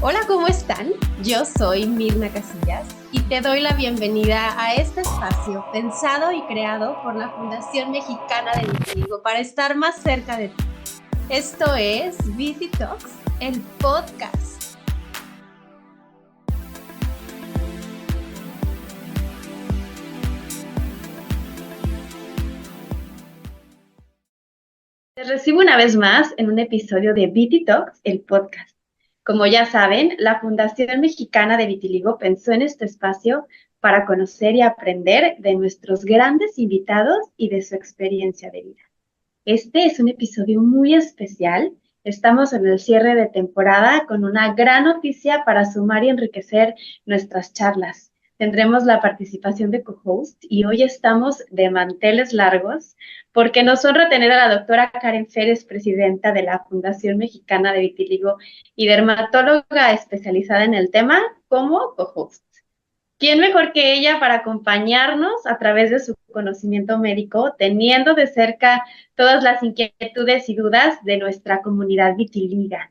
Hola, ¿cómo están? Yo soy Mirna Casillas y te doy la bienvenida a este espacio pensado y creado por la Fundación Mexicana de Vitiligo para estar más cerca de ti. Esto es Viti Talks, el podcast. Te recibo una vez más en un episodio de Viti Talks, el podcast. Como ya saben, la Fundación Mexicana de Vitiligo pensó en este espacio para conocer y aprender de nuestros grandes invitados y de su experiencia de vida. Este es un episodio muy especial. Estamos en el cierre de temporada con una gran noticia para sumar y enriquecer nuestras charlas. Tendremos la participación de co-host y hoy estamos de manteles largos porque nos honra tener a la doctora Karen Férez, presidenta de la Fundación Mexicana de Vitiligo y dermatóloga especializada en el tema, como co-host. ¿Quién mejor que ella para acompañarnos a través de su conocimiento médico, teniendo de cerca todas las inquietudes y dudas de nuestra comunidad vitiliga?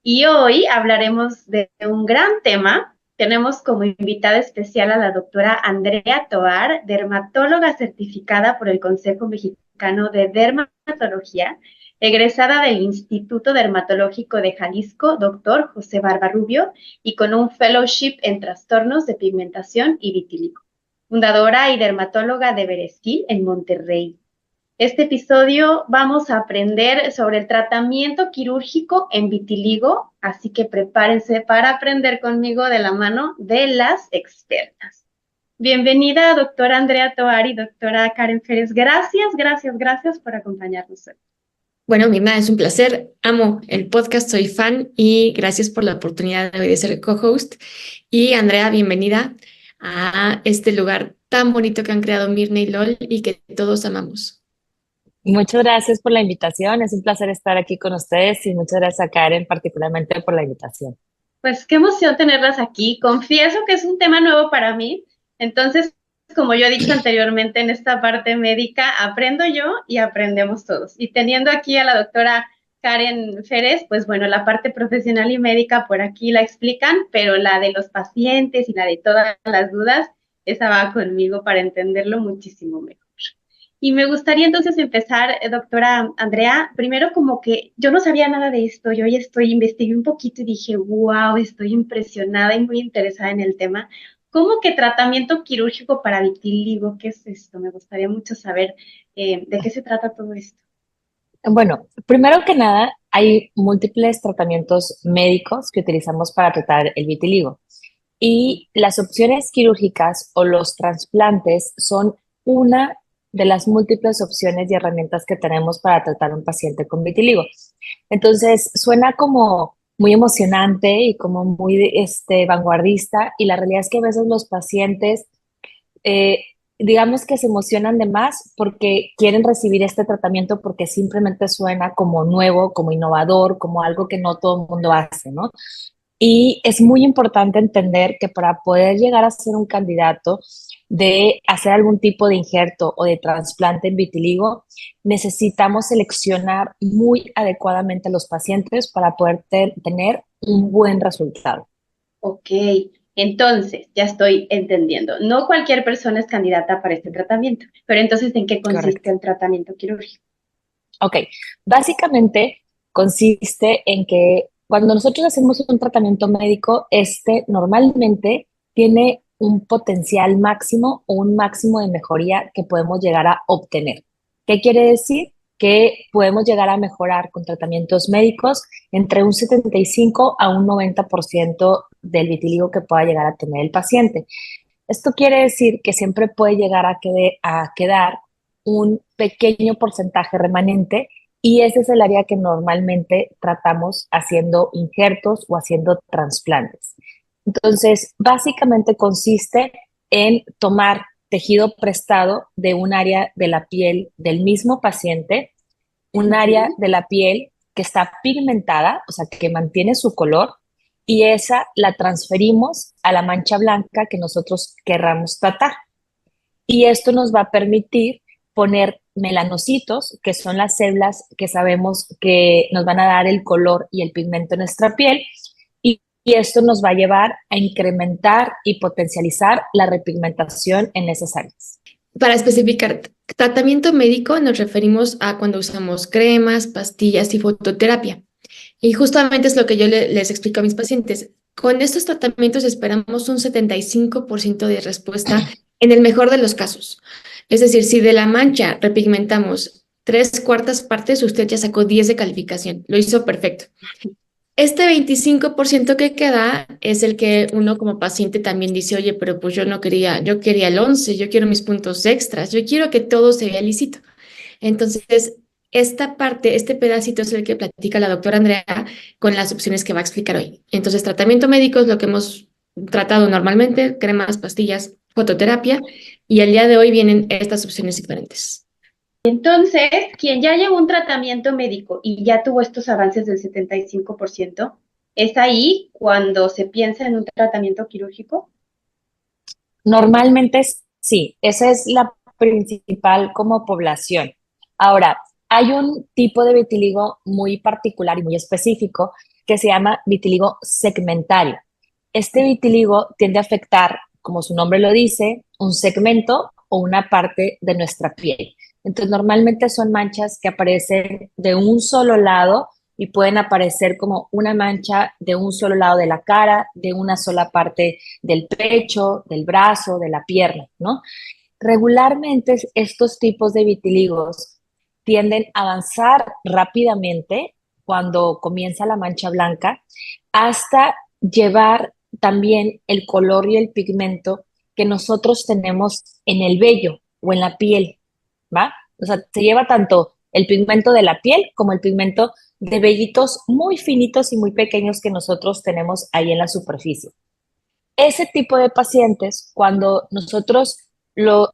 Y hoy hablaremos de un gran tema. Tenemos como invitada especial a la doctora Andrea Tovar, dermatóloga certificada por el Consejo Mexicano de Dermatología, egresada del Instituto Dermatológico de Jalisco, doctor José Barbarrubio, y con un fellowship en trastornos de pigmentación y vitiligo. Fundadora y dermatóloga de Beresquí en Monterrey. Este episodio vamos a aprender sobre el tratamiento quirúrgico en vitiligo, así que prepárense para aprender conmigo de la mano de las expertas. Bienvenida, doctora Andrea Tovar y doctora Karen Férez. Gracias por acompañarnos hoy. Bueno, Mirna, es un placer. Amo el podcast, soy fan y gracias por la oportunidad de ser co-host. Y Andrea, bienvenida a este lugar tan bonito que han creado Mirna y LOL y que todos amamos. Muchas gracias por la invitación. Es un placer estar aquí con ustedes y muchas gracias a Karen particularmente por la invitación. Pues qué emoción tenerlas aquí. Confieso que es un tema nuevo para mí. Entonces, como yo he dicho anteriormente en esta parte médica, aprendo yo y aprendemos todos. Y teniendo aquí a la doctora Karen Férez, pues bueno, la parte profesional y médica por aquí la explican, pero la de los pacientes y la de todas las dudas, esa va conmigo para entenderlo muchísimo mejor. Y me gustaría entonces empezar, doctora Andrea, primero como que yo no sabía nada de esto, yo hoy investigué un poquito y dije, wow, estoy impresionada y muy interesada en el tema. ¿Cómo que tratamiento quirúrgico para vitiligo? ¿Qué es esto? Me gustaría mucho saber de qué se trata todo esto. Bueno, primero que nada, hay múltiples tratamientos médicos que utilizamos para tratar el vitiligo. Y las opciones quirúrgicas o los trasplantes son una de las múltiples opciones y herramientas que tenemos para tratar a un paciente con vitiligo. Entonces, suena como muy emocionante y como muy vanguardista, y la realidad es que a veces los pacientes eh, digamos que se emocionan de más porque quieren recibir este tratamiento porque simplemente suena como nuevo, como innovador, como algo que no todo el mundo hace, ¿no? Y es muy importante entender que para poder llegar a ser un candidato de hacer algún tipo de injerto o de trasplante en vitiligo, necesitamos seleccionar muy adecuadamente a los pacientes para poder tener un buen resultado. Ok, entonces ya estoy entendiendo. No cualquier persona es candidata para este tratamiento, pero entonces, ¿en qué consiste Correcto. el tratamiento quirúrgico? Ok, básicamente consiste en que cuando nosotros hacemos un tratamiento médico, este normalmente tiene un potencial máximo o un máximo de mejoría que podemos llegar a obtener. ¿Qué quiere decir? Que podemos llegar a mejorar con tratamientos médicos entre un 75 a un 90% del vitiligo que pueda llegar a tener el paciente. Esto quiere decir que siempre puede llegar a quedar un pequeño porcentaje remanente, y ese es el área que normalmente tratamos haciendo injertos o haciendo trasplantes. Entonces, básicamente consiste en tomar tejido prestado de un área de la piel del mismo paciente, un área de la piel que está pigmentada, o sea, que mantiene su color, y esa la transferimos a la mancha blanca que nosotros querramos tratar. Y esto nos va a permitir poner melanocitos, que son las células que sabemos que nos van a dar el color y el pigmento en nuestra piel, y y esto nos va a llevar a incrementar y potencializar la repigmentación en esas áreas. Para especificar, tratamiento médico nos referimos a cuando usamos cremas, pastillas y fototerapia. Y justamente es lo que yo les explico a mis pacientes. Con estos tratamientos esperamos un 75% de respuesta en el mejor de los casos. Es decir, si de la mancha repigmentamos 3/4 partes, usted ya sacó 10 de calificación. Lo hizo perfecto. Este 25% que queda es el que uno como paciente también dice, oye, pero pues yo quería el 11, yo quiero mis puntos extras, yo quiero que todo se vea lícito. Entonces, esta parte, este pedacito es el que platica la doctora Andrea con las opciones que va a explicar hoy. Entonces, tratamiento médico es lo que hemos tratado normalmente, cremas, pastillas, fototerapia, y el día de hoy vienen estas opciones diferentes. Entonces, quien ya llevó un tratamiento médico y ya tuvo estos avances del 75%, ¿es ahí cuando se piensa en un tratamiento quirúrgico? Normalmente sí, esa es la principal como población. Ahora, hay un tipo de vitiligo muy particular y muy específico que se llama vitiligo segmentario. Este vitiligo tiende a afectar, como su nombre lo dice, un segmento o una parte de nuestra piel. Entonces, normalmente son manchas que aparecen de un solo lado y pueden aparecer como una mancha de un solo lado de la cara, de una sola parte del pecho, del brazo, de la pierna, ¿no? Regularmente estos tipos de vitíligos tienden a avanzar rápidamente cuando comienza la mancha blanca hasta llevar también el color y el pigmento que nosotros tenemos en el vello o en la piel, ¿va? O sea, se lleva tanto el pigmento de la piel como el pigmento de vellitos muy finitos y muy pequeños que nosotros tenemos ahí en la superficie. Ese tipo de pacientes, cuando nosotros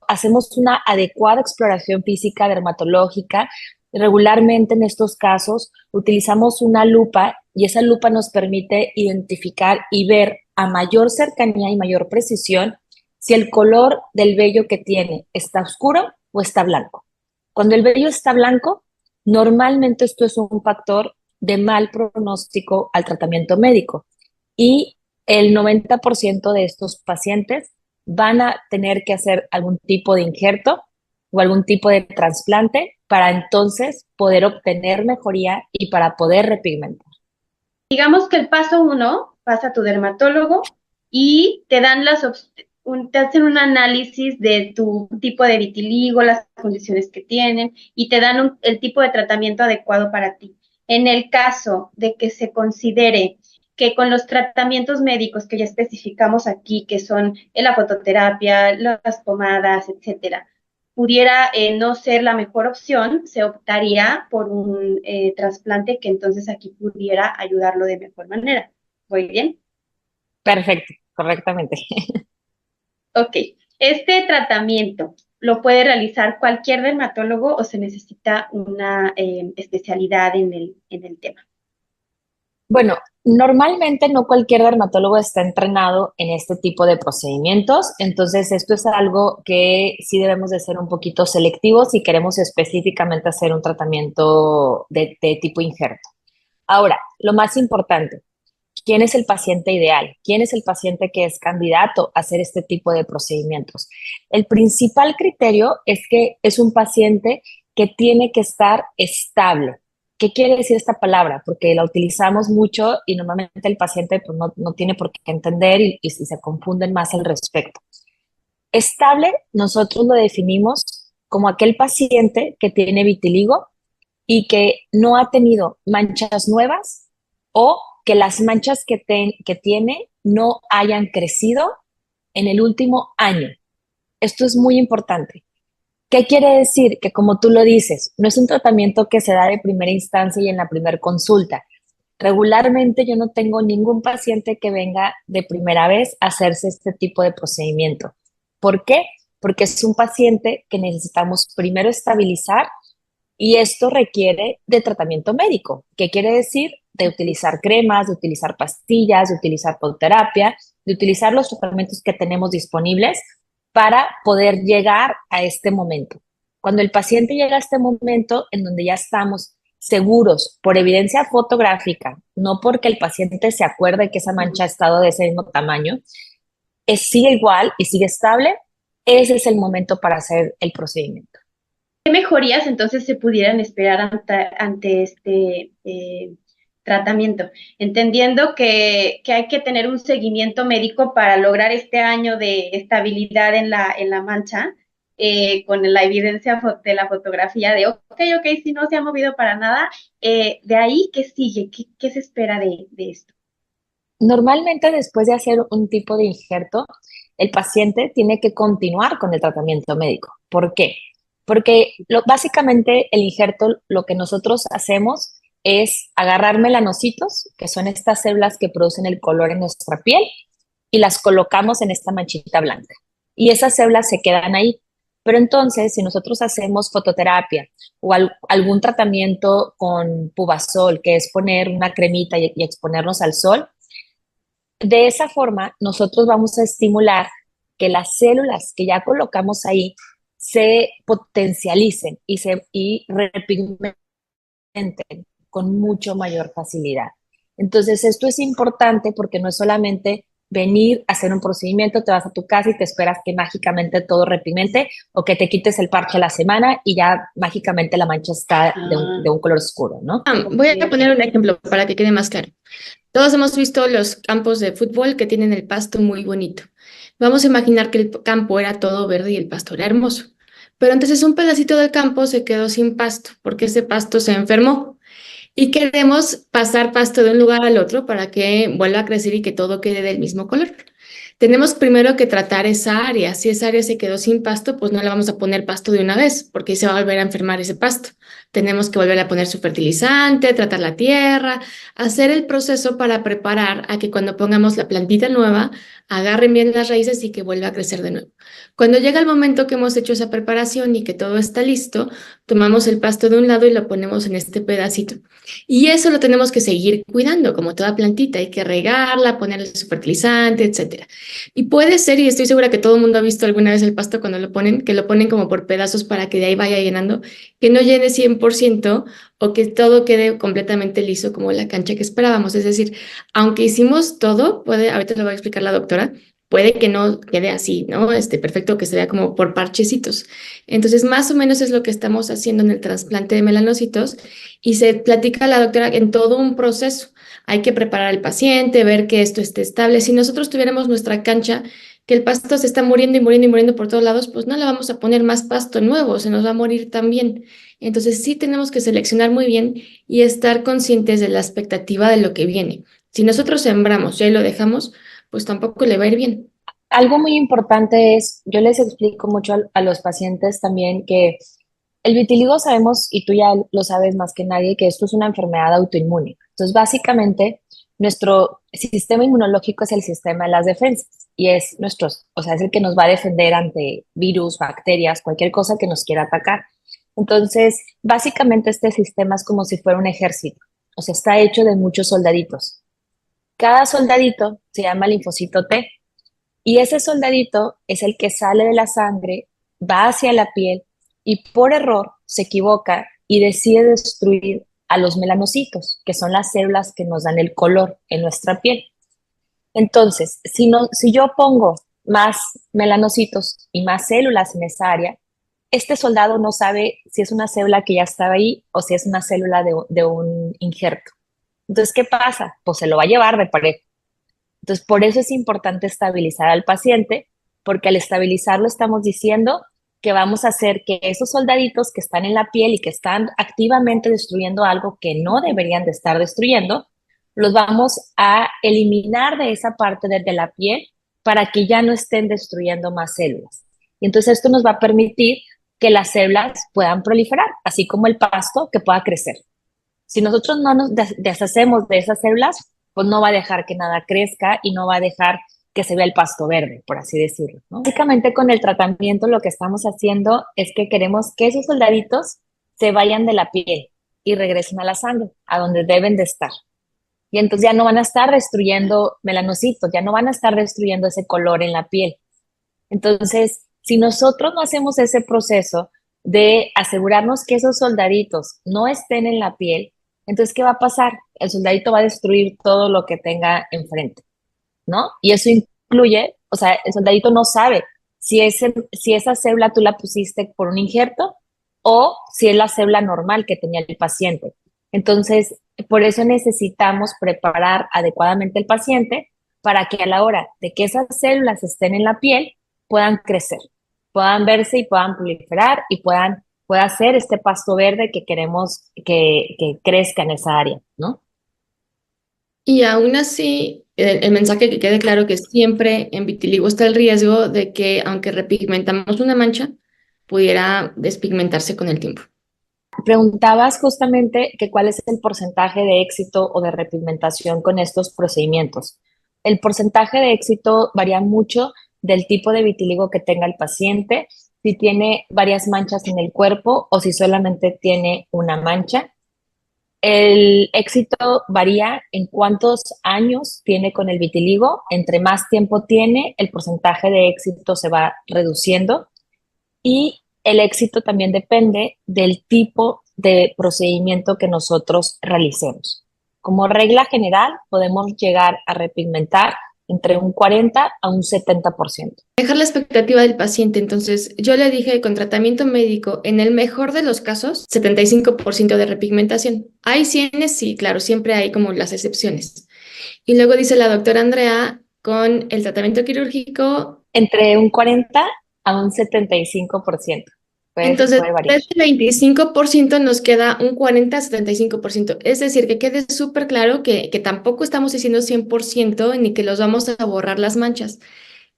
hacemos una adecuada exploración física dermatológica, regularmente en estos casos utilizamos una lupa y esa lupa nos permite identificar y ver a mayor cercanía y mayor precisión si el color del vello que tiene está oscuro o está blanco. Cuando el vello está blanco, normalmente esto es un factor de mal pronóstico al tratamiento médico y el 90% de estos pacientes van a tener que hacer algún tipo de injerto o algún tipo de trasplante para entonces poder obtener mejoría y para poder repigmentar. Digamos que el paso 1, vas a tu dermatólogo y te dan te hacen un análisis de tu tipo de vitiligo, las condiciones que tienen y te dan el tipo de tratamiento adecuado para ti. En el caso de que se considere que con los tratamientos médicos que ya especificamos aquí, que son la fototerapia, las pomadas, etcétera, pudiera no ser la mejor opción, se optaría por un trasplante que entonces aquí pudiera ayudarlo de mejor manera. ¿Muy bien? Perfecto, correctamente. Ok. Este tratamiento lo puede realizar cualquier dermatólogo o se necesita una especialidad en el tema. Bueno, normalmente no cualquier dermatólogo está entrenado en este tipo de procedimientos, entonces esto es algo que sí debemos de ser un poquito selectivos si queremos específicamente hacer un tratamiento de tipo injerto. Ahora, lo más importante, ¿quién es el paciente ideal? ¿Quién es el paciente que es candidato a hacer este tipo de procedimientos? El principal criterio es que es un paciente que tiene que estar estable. ¿Qué quiere decir esta palabra? Porque la utilizamos mucho y normalmente el paciente pues, no tiene por qué entender y se confunden más al respecto. Estable, nosotros lo definimos como aquel paciente que tiene vitiligo y que no ha tenido manchas nuevas o que las manchas que tiene no hayan crecido en el último año. Esto es muy importante. ¿Qué quiere decir? Que como tú lo dices, no es un tratamiento que se da de primera instancia y en la primera consulta. Regularmente yo no tengo ningún paciente que venga de primera vez a hacerse este tipo de procedimiento. ¿Por qué? Porque es un paciente que necesitamos primero estabilizar y esto requiere de tratamiento médico. ¿Qué quiere decir? De utilizar cremas, de utilizar pastillas, de utilizar podterapia, de utilizar los tratamientos que tenemos disponibles para poder llegar a este momento. Cuando el paciente llega a este momento en donde ya estamos seguros por evidencia fotográfica, no porque el paciente se acuerde que esa mancha ha estado de ese mismo tamaño, sigue igual y sigue estable, ese es el momento para hacer el procedimiento. ¿Qué mejorías entonces se pudieran esperar ante este tratamiento? Entendiendo que hay que tener un seguimiento médico para lograr este año de estabilidad en la mancha, con la evidencia de la fotografía de, ok, si no se ha movido para nada, de ahí, ¿qué sigue? ¿Qué se espera de esto? Normalmente después de hacer un tipo de injerto, el paciente tiene que continuar con el tratamiento médico. ¿Por qué? Porque básicamente el injerto, lo que nosotros hacemos es agarrar melanocitos, que son estas células que producen el color en nuestra piel, y las colocamos en esta manchita blanca. Y esas células se quedan ahí. Pero entonces, si nosotros hacemos fototerapia o algún tratamiento con Pubasol, que es poner una cremita y exponernos al sol, de esa forma nosotros vamos a estimular que las células que ya colocamos ahí se potencialicen y repigmenten con mucho mayor facilidad. Entonces, esto es importante porque no es solamente venir a hacer un procedimiento, te vas a tu casa y te esperas que mágicamente todo repigmente o que te quites el parche a la semana y ya mágicamente la mancha está de un color oscuro, ¿no? Voy a poner un ejemplo para que quede más claro. Todos hemos visto los campos de fútbol que tienen el pasto muy bonito. Vamos a imaginar que el campo era todo verde y el pasto era hermoso. Pero entonces un pedacito del campo se quedó sin pasto porque ese pasto se enfermó. Y queremos pasar pasto de un lugar al otro para que vuelva a crecer y que todo quede del mismo color. Tenemos primero que tratar esa área. Si esa área se quedó sin pasto, pues no le vamos a poner pasto de una vez, porque se va a volver a enfermar ese pasto. Tenemos que volver a poner su fertilizante, tratar la tierra, hacer el proceso para preparar a que cuando pongamos la plantita nueva, agarren bien las raíces y que vuelva a crecer de nuevo. Cuando llega el momento que hemos hecho esa preparación y que todo está listo, tomamos el pasto de un lado y lo ponemos en este pedacito. Y eso lo tenemos que seguir cuidando, como toda plantita. Hay que regarla, ponerle su fertilizante, etcétera. Y puede ser, y estoy segura que todo el mundo ha visto alguna vez el pasto cuando lo ponen, que lo ponen como por pedazos para que de ahí vaya llenando, que no llene 100% o que todo quede completamente liso como la cancha que esperábamos. Es decir, aunque hicimos todo, ahorita lo va a explicar la doctora, puede que no quede así, ¿no? Perfecto, que se vea como por parchecitos. Entonces, más o menos es lo que estamos haciendo en el trasplante de melanocitos y se platica a la doctora en todo un proceso. Hay que preparar al paciente, ver que esto esté estable. Si nosotros tuviéramos nuestra cancha, que el pasto se está muriendo y muriendo y muriendo por todos lados, pues no le vamos a poner más pasto nuevo, se nos va a morir también. Entonces sí tenemos que seleccionar muy bien y estar conscientes de la expectativa de lo que viene. Si nosotros sembramos y ahí lo dejamos, pues tampoco le va a ir bien. Algo muy importante es, yo les explico mucho a los pacientes también que el vitiligo sabemos, y tú ya lo sabes más que nadie, que esto es una enfermedad autoinmune. Entonces, básicamente, nuestro sistema inmunológico es el sistema de las defensas y o sea, es el que nos va a defender ante virus, bacterias, cualquier cosa que nos quiera atacar. Entonces, básicamente este sistema es como si fuera un ejército, o sea, está hecho de muchos soldaditos. Cada soldadito se llama linfocito T y ese soldadito es el que sale de la sangre, va hacia la piel y por error se equivoca y decide destruir a los melanocitos, que son las células que nos dan el color en nuestra piel. Entonces, si yo pongo más melanocitos y más células en esa área, este soldado no sabe si es una célula que ya estaba ahí o si es una célula de un injerto. Entonces, ¿qué pasa? Pues se lo va a llevar de parejo. Entonces, por eso es importante estabilizar al paciente, porque al estabilizarlo estamos diciendo que vamos a hacer que esos soldaditos que están en la piel y que están activamente destruyendo algo que no deberían de estar destruyendo, los vamos a eliminar de esa parte de la piel para que ya no estén destruyendo más células. Y entonces esto nos va a permitir que las células puedan proliferar, así como el pasto que pueda crecer. Si nosotros no nos deshacemos de esas células, pues no va a dejar que nada crezca y no va a dejar que se vea el pasto verde, por así decirlo, ¿no? Básicamente con el tratamiento lo que estamos haciendo es que queremos que esos soldaditos se vayan de la piel y regresen a la sangre, a donde deben de estar. Y entonces ya no van a estar destruyendo melanocitos, ya no van a estar destruyendo ese color en la piel. Entonces, si nosotros no hacemos ese proceso, de asegurarnos que esos soldaditos no estén en la piel, entonces, ¿qué va a pasar? El soldadito va a destruir todo lo que tenga enfrente, ¿no? Y eso incluye, o sea, el soldadito no sabe si esa célula tú la pusiste por un injerto o si es la célula normal que tenía el paciente. Entonces, por eso necesitamos preparar adecuadamente el paciente para que a la hora de que esas células estén en la piel puedan crecer, puedan verse y puedan proliferar y pueda ser este pasto verde que queremos que crezca en esa área, ¿no? Y aún así, el mensaje que quede claro que siempre en vitiligo está el riesgo de que, aunque repigmentamos una mancha, pudiera despigmentarse con el tiempo. Preguntabas justamente que cuál es el porcentaje de éxito o de repigmentación con estos procedimientos. El porcentaje de éxito varía mucho del tipo de vitiligo que tenga el paciente, si tiene varias manchas en el cuerpo o si solamente tiene una mancha. El éxito varía en cuántos años tiene con el vitiligo. Entre más tiempo tiene, el porcentaje de éxito se va reduciendo. Y el éxito también depende del tipo de procedimiento que nosotros realicemos. Como regla general, podemos llegar a repigmentar entre un 40 a un 70%. Dejar la expectativa del paciente. Entonces, yo le dije con tratamiento médico, en el mejor de los casos, 75% de repigmentación. Hay cienes, sí, claro, siempre hay como las excepciones. Y luego dice la doctora Andrea, con el tratamiento quirúrgico, Entre un 40 a un 75%. entonces Puede de variar. ese 25% nos queda un 40 a 75%. Es decir, que quede súper claro que tampoco estamos diciendo 100% ni que los vamos a borrar las manchas.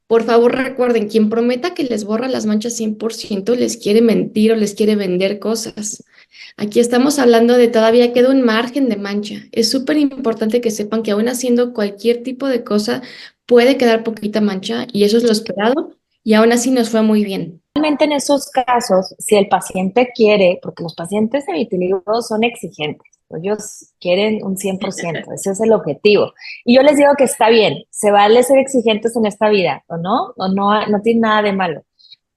Por favor, recuerden, quien prometa que les borra las manchas 100% les quiere mentir o les quiere vender cosas. Aquí estamos hablando de todavía queda un margen de mancha. Es súper importante que sepan que aún haciendo cualquier tipo de cosa puede quedar poquita mancha y eso es lo esperado y aún así nos fue muy bien. Realmente en esos casos, si el paciente quiere, porque los pacientes de vitiligo son exigentes, ellos quieren un 100%, ese es el objetivo. Y yo les digo que está bien, se vale ser exigentes en esta vida, o no, no tiene nada de malo.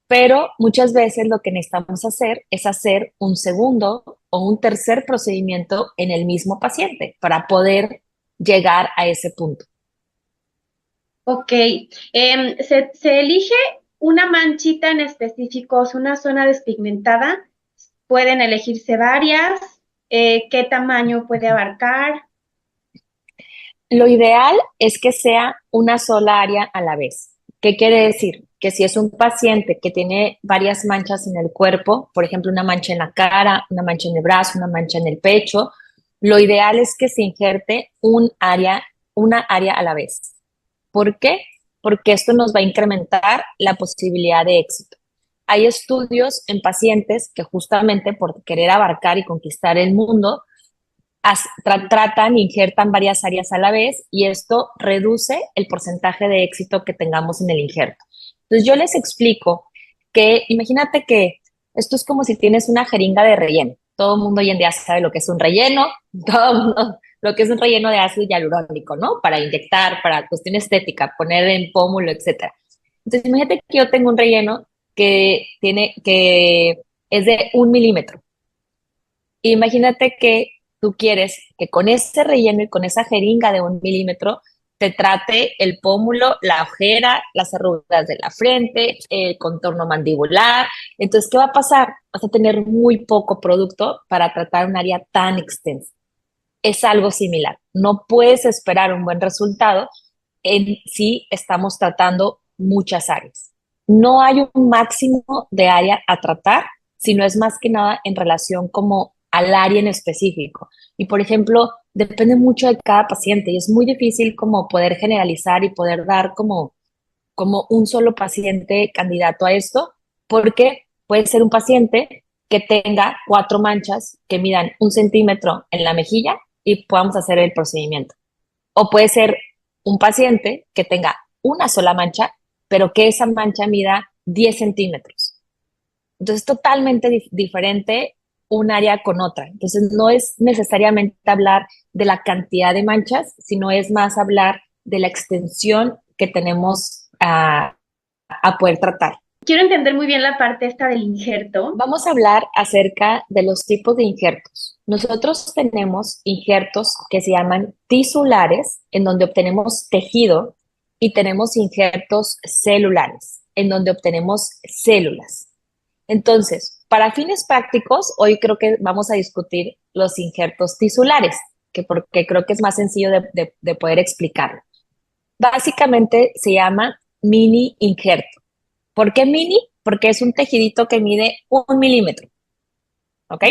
Pero muchas veces lo que necesitamos hacer es hacer un segundo o un tercer procedimiento en el mismo paciente para poder llegar a ese punto. Ok, se elige una manchita en específico, es una zona despigmentada, pueden elegirse varias, ¿qué tamaño puede abarcar? Lo ideal es que sea una sola área a la vez. ¿Qué quiere decir? Que si es un paciente que tiene varias manchas en el cuerpo, por ejemplo, una mancha en la cara, una mancha en el brazo, una mancha en el pecho, lo ideal es que se injerte una área a la vez. ¿Por qué? Porque esto nos va a incrementar la posibilidad de éxito. Hay estudios en pacientes que justamente por querer abarcar y conquistar el mundo, tratan, injertan varias áreas a la vez y esto reduce el porcentaje de éxito que tengamos en el injerto. Entonces yo les explico que imagínate que esto es como si tienes una jeringa de relleno. Todo el mundo hoy en día sabe lo que es un relleno, todo el mundo lo que es un relleno de ácido hialurónico, ¿no? Para inyectar, para cuestión estética, poner en pómulo, etcétera. Entonces imagínate que yo tengo un relleno que es de 1 milímetro. Imagínate que tú quieres que con ese relleno y con esa jeringa de 1 milímetro te trate el pómulo, la ojera, las arrugas de la frente, el contorno mandibular. Entonces, ¿qué va a pasar? Vas a tener muy poco producto para tratar un área tan extensa. Es algo similar. No puedes esperar un buen resultado si estamos tratando muchas áreas. No hay un máximo de área a tratar, sino es más que nada en relación como al área en específico. Y por ejemplo, depende mucho de cada paciente y es muy difícil como poder generalizar y poder dar como un solo paciente candidato a esto, porque puede ser un paciente que tenga 4 manchas que midan 1 centímetro en la mejilla y podamos hacer el procedimiento. O puede ser un paciente que tenga una sola mancha, pero que esa mancha mida 10 centímetros. Entonces, es totalmente diferente un área con otra. Entonces, no es necesariamente hablar de la cantidad de manchas, sino es más hablar de la extensión que tenemos a poder tratar. quiero entender muy bien la parte esta del injerto. Vamos a hablar acerca de los tipos de injertos. Nosotros tenemos injertos que se llaman tisulares, en donde obtenemos tejido, y tenemos injertos celulares, en donde obtenemos células. Entonces, para fines prácticos, hoy creo que vamos a discutir los injertos tisulares, porque creo que es más sencillo de poder explicarlo. Básicamente se llama mini injerto. ¿Por qué mini? Porque es un tejidito que mide 1 milímetro, ¿ok?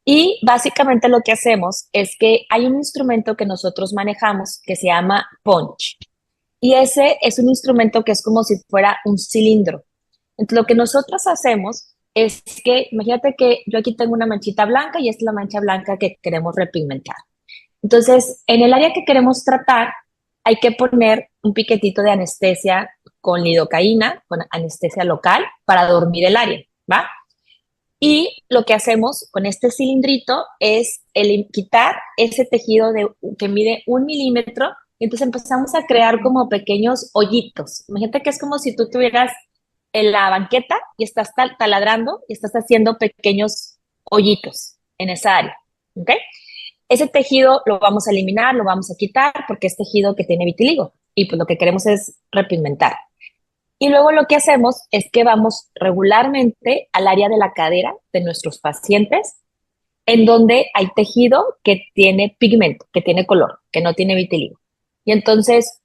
Y básicamente lo que hacemos es que hay un instrumento que nosotros manejamos que se llama punch. Y ese es un instrumento que es como si fuera un cilindro. Entonces, lo que nosotros hacemos es que, imagínate que yo aquí tengo una manchita blanca y esta es la mancha blanca que queremos repigmentar. Entonces, en el área que queremos tratar, hay que poner un piquetito de anestesia con lidocaína, con anestesia local, para dormir el área, ¿va? Y lo que hacemos con este cilindrito es quitar ese tejido que mide 1 milímetro, y entonces empezamos a crear como pequeños hoyitos. Imagínate que es como si tú tuvieras en la banqueta y estás taladrando y estás haciendo pequeños hoyitos en esa área, ¿ok? Ese tejido lo vamos a eliminar, lo vamos a quitar porque es tejido que tiene vitiligo y pues lo que queremos es repigmentar. Y luego lo que hacemos es que vamos regularmente al área de la cadera de nuestros pacientes, en donde hay tejido que tiene pigmento, que tiene color, que no tiene vitiligo. Y entonces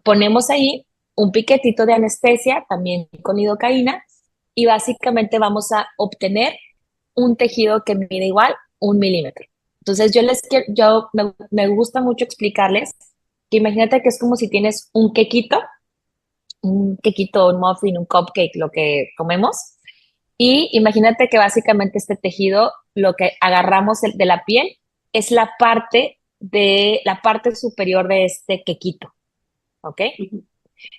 ponemos ahí un piquetito de anestesia, también con lidocaína, y básicamente vamos a obtener un tejido que mide igual 1 milímetro. Entonces me gusta mucho explicarles que imagínate que es como si tienes un quequito, un muffin, un cupcake, lo que comemos. Y imagínate que básicamente este tejido, lo que agarramos de la piel, es la parte superior de este quequito, ¿ok?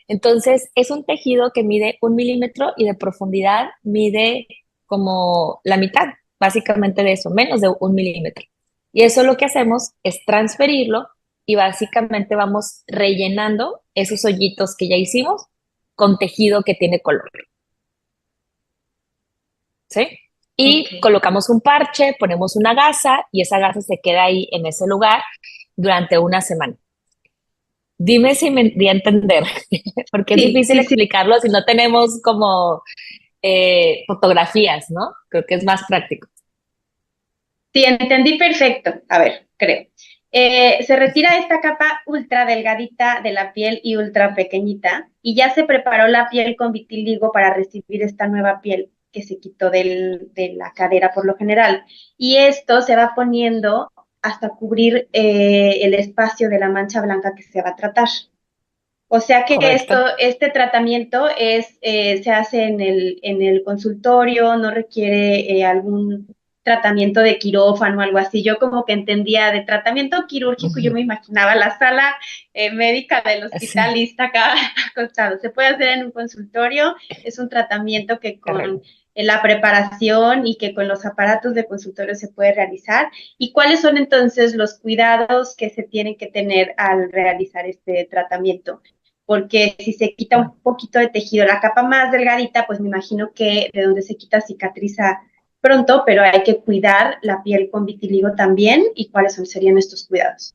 Entonces, es un tejido que mide 1 milímetro y de profundidad mide como la mitad, básicamente de eso, menos de 1 milímetro. Y eso lo que hacemos es transferirlo y básicamente vamos rellenando esos hoyitos que ya hicimos con tejido que tiene color. ¿Sí? Y colocamos un parche, ponemos una gasa y esa gasa se queda ahí en ese lugar durante una semana. Dime si me di a entender, porque es difícil explicarlo si no tenemos como fotografías, ¿no? Creo que es más práctico. Sí, entendí perfecto. A ver, creo. Se retira esta capa ultra delgadita de la piel y ultra pequeñita y ya se preparó la piel con vitiligo para recibir esta nueva piel que se quitó de la cadera por lo general. Y esto se va poniendo hasta cubrir el espacio de la mancha blanca que se va a tratar. O sea que este tratamiento se hace en el consultorio, no requiere algún tratamiento de quirófano o algo así. Yo como que entendía de tratamiento quirúrgico, yo me imaginaba la sala médica del hospital lista acá acostado. Se puede hacer en un consultorio, es un tratamiento que con la preparación y que con los aparatos de consultorio se puede realizar. ¿Y cuáles son entonces los cuidados que se tienen que tener al realizar este tratamiento? Porque si se quita un poquito de tejido, la capa más delgadita, pues me imagino que de donde se quita cicatriza pronto, pero hay que cuidar la piel con vitiligo también. ¿Y cuáles serían estos cuidados?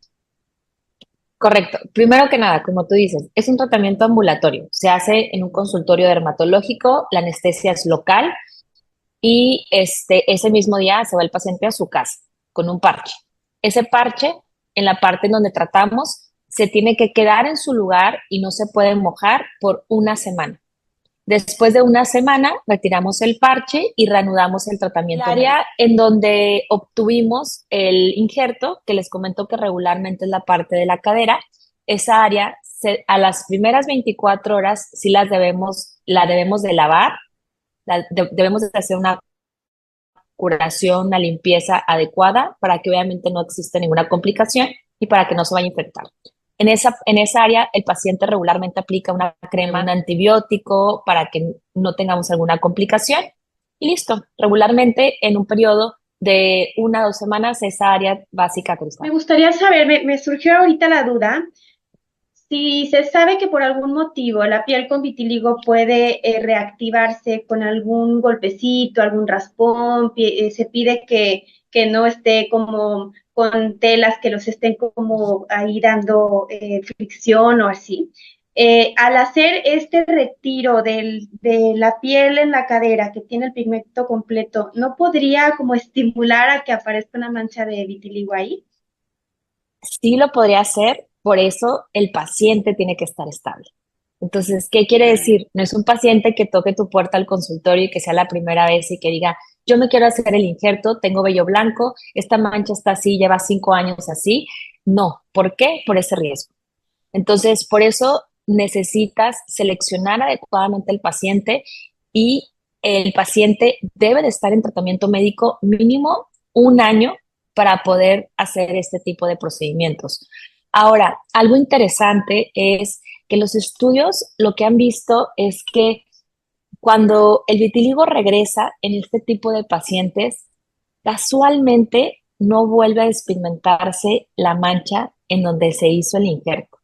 Correcto. Primero que nada, como tú dices, es un tratamiento ambulatorio. Se hace en un consultorio dermatológico, la anestesia es local y ese mismo día se va el paciente a su casa con un parche. Ese parche, en la parte en donde tratamos, se tiene que quedar en su lugar y no se puede mojar por una semana. Después de una semana, retiramos el parche y reanudamos el tratamiento. El área en donde obtuvimos el injerto, que les comento que regularmente es la parte de la cadera, esa área a las primeras 24 horas sí la debemos de lavar, debemos de hacer una curación, una limpieza adecuada para que obviamente no exista ninguna complicación y para que no se vaya a infectar. En esa área, el paciente regularmente aplica una crema, un antibiótico para que no tengamos alguna complicación y listo. Regularmente, en un periodo de 1 a 2 semanas, esa área va a cicatrizar. Me gustaría saber, me surgió ahorita la duda, Si se sabe que por algún motivo la piel con vitiligo puede reactivarse con algún golpecito, algún raspón, se pide que no esté como con telas que los estén como ahí dando fricción o así. Al hacer este retiro de la piel en la cadera que tiene el pigmento completo, ¿no podría como estimular a que aparezca una mancha de vitiligo ahí? Sí lo podría hacer, por eso el paciente tiene que estar estable. Entonces, ¿qué quiere decir? No es un paciente que toque tu puerta al consultorio y que sea la primera vez y que diga, yo me quiero hacer el injerto, tengo vello blanco, esta mancha está así, lleva 5 años así. No, ¿por qué? Por ese riesgo. Entonces, por eso necesitas seleccionar adecuadamente el paciente y el paciente debe de estar en tratamiento médico mínimo 1 año para poder hacer este tipo de procedimientos. Ahora, algo interesante es que los estudios lo que han visto es que cuando el vitiligo regresa en este tipo de pacientes, casualmente no vuelve a despigmentarse la mancha en donde se hizo el injerto.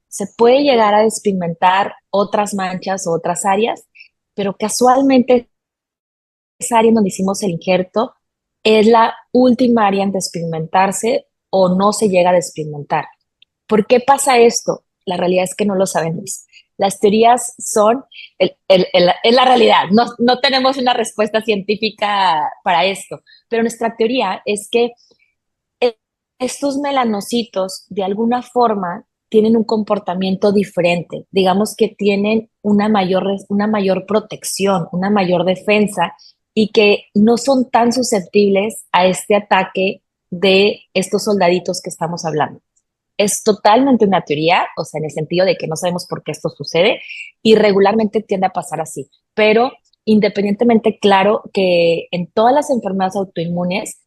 Se puede llegar a despigmentar otras manchas o otras áreas, pero casualmente esa área en donde hicimos el injerto es la última área en despigmentarse o no se llega a despigmentar. ¿Por qué pasa esto? La realidad es que no lo sabemos. Las teorías son, es la realidad, no tenemos una respuesta científica para esto, pero nuestra teoría es que estos melanocitos de alguna forma tienen un comportamiento diferente, digamos que tienen una mayor protección, una mayor defensa y que no son tan susceptibles a este ataque de estos soldaditos que estamos hablando. Es totalmente una teoría, o sea, en el sentido de que no sabemos por qué esto sucede y regularmente tiende a pasar así, pero independientemente, claro que en todas las enfermedades autoinmunes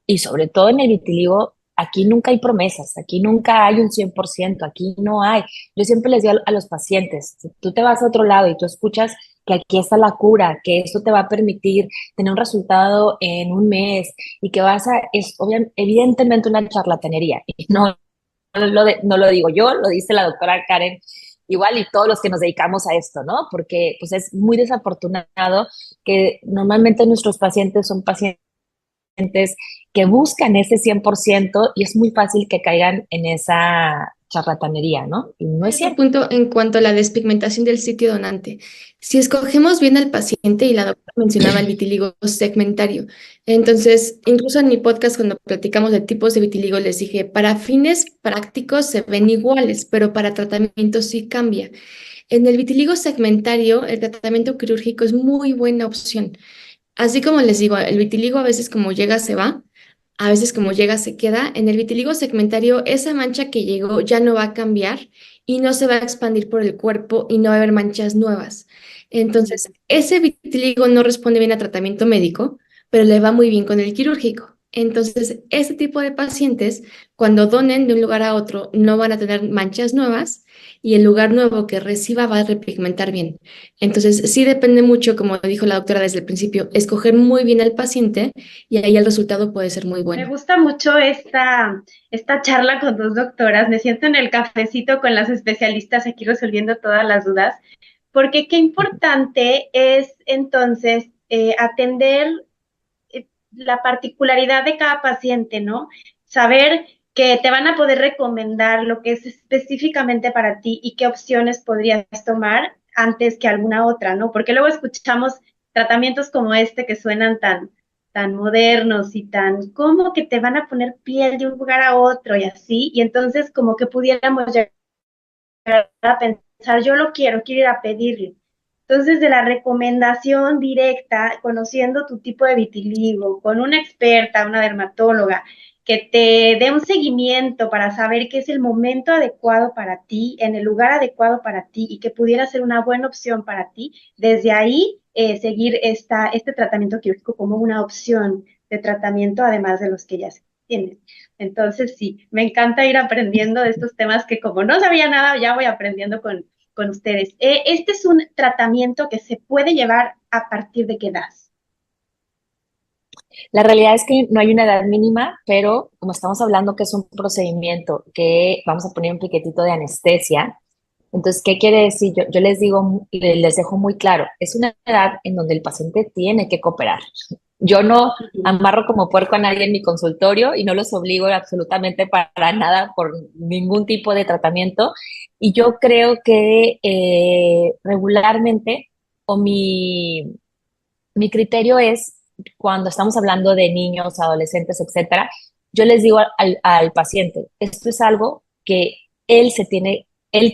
y sobre todo en el vitiligo, aquí nunca hay promesas, aquí nunca hay un 100%, aquí no hay. Yo siempre les digo a los pacientes, si tú te vas a otro lado y tú escuchas que aquí está la cura, que esto te va a permitir tener un resultado en un mes y que vas a, es evidentemente una charlatanería. Y no lo digo yo, lo dice la doctora Karen igual y todos los que nos dedicamos a esto, ¿no? Porque pues es muy desafortunado que normalmente nuestros pacientes son pacientes que buscan ese 100% y es muy fácil que caigan en esa charlatanería, ¿no? Y no es Este cierto. punto en cuanto a la despigmentación del sitio donante. Si escogemos bien al paciente, y la doctora mencionaba el vitiligo segmentario, entonces, incluso en mi podcast cuando platicamos de tipos de vitiligo, les dije, para fines prácticos se ven iguales, pero para tratamiento sí cambia. En el vitiligo segmentario, el tratamiento quirúrgico es muy buena opción. Así como les digo, el vitiligo a veces como llega se va, a veces como llega se queda. En el vitiligo segmentario, esa mancha que llegó ya no va a cambiar y no se va a expandir por el cuerpo y no va a haber manchas nuevas. Entonces, ese vitiligo no responde bien a tratamiento médico, pero le va muy bien con el quirúrgico. Entonces, este tipo de pacientes, cuando donen de un lugar a otro, no van a tener manchas nuevas y el lugar nuevo que reciba va a repigmentar bien. Entonces, sí depende mucho, como dijo la doctora desde el principio, escoger muy bien al paciente y ahí el resultado puede ser muy Me bueno. gusta mucho esta charla con dos doctoras. Me siento en el cafecito con las especialistas aquí resolviendo todas las dudas, porque qué importante es entonces atender la particularidad de cada paciente, ¿no? Saber que te van a poder recomendar lo que es específicamente para ti y qué opciones podrías tomar antes que alguna otra, ¿no? Porque luego escuchamos tratamientos como este que suenan tan modernos y tan como que te van a poner piel de un lugar a otro y así, y entonces como que pudiéramos llegar a pensar, yo lo quiero ir a pedirle. Entonces, de la recomendación directa, conociendo tu tipo de vitiligo, con una experta, una dermatóloga, que te dé un seguimiento para saber qué es el momento adecuado para ti, en el lugar adecuado para ti y que pudiera ser una buena opción para ti, desde ahí seguir este tratamiento quirúrgico como una opción de tratamiento, además de los que ya se tienen. Entonces, sí, me encanta ir aprendiendo de estos temas que como no sabía nada, ya voy aprendiendo con ustedes. Este es un tratamiento que se puede llevar a partir de qué edad. La realidad es que no hay una edad mínima, pero como estamos hablando que es un procedimiento que vamos a poner un piquetito de anestesia, Entonces, ¿qué quiere decir? Yo les digo, les dejo muy claro, es una edad en donde el paciente tiene que cooperar. Yo no amarro como puerco a nadie en mi consultorio y no los obligo absolutamente para nada por ningún tipo de tratamiento. Y yo creo que regularmente, o mi criterio es, cuando estamos hablando de niños, adolescentes, etcétera, yo les digo al paciente, esto es algo que él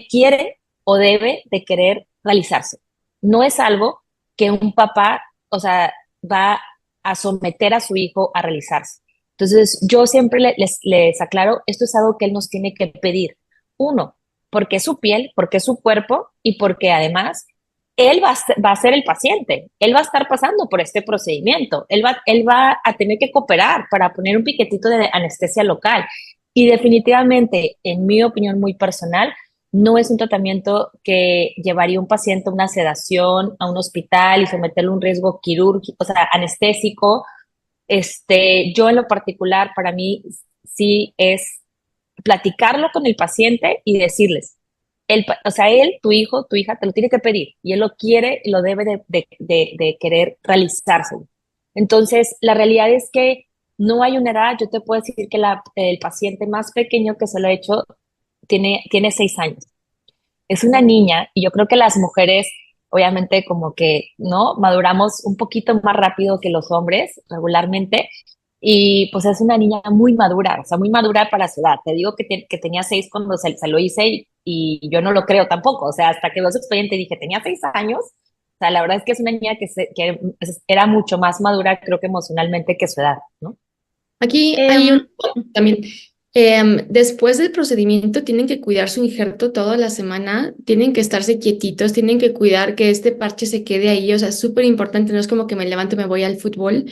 quiere o debe de querer realizarse. No es algo que un papá, o sea, va a someter a su hijo a realizarse. Entonces, yo siempre les aclaro, esto es algo que él nos tiene que pedir. Uno, porque es su piel, porque es su cuerpo y porque además él va a ser el paciente, él va a estar pasando por este procedimiento, él va a tener que cooperar para poner un piquetito de anestesia local. Y definitivamente, en mi opinión muy personal, no es un tratamiento que llevaría a un paciente a una sedación, a un hospital y someterlo a un riesgo quirúrgico, o sea, anestésico. Yo en lo particular, para mí sí es platicarlo con el paciente y decirles, o sea, él, tu hijo, tu hija, te lo tiene que pedir y él lo quiere y lo debe de querer realizarse. Entonces, la realidad es que no hay una edad. Yo te puedo decir que el paciente más pequeño que se lo ha hecho tiene 6 años. Es una niña y yo creo que las mujeres, obviamente, como que, ¿no? Maduramos un poquito más rápido que los hombres regularmente. Y pues es una niña muy madura, o sea, muy madura para su edad. Te digo que tenía 6 cuando se lo hice y yo no lo creo tampoco. O sea, hasta que veo su expediente dije, tenía 6 años. O sea, la verdad es que es una niña que era mucho más madura, creo que emocionalmente que su edad, ¿no? Aquí hay Em, también. Después del procedimiento tienen que cuidar su injerto toda la semana, tienen que estarse quietitos, tienen que cuidar que este parche se quede ahí, o sea, es súper importante, no es como que me levanto y me voy al fútbol.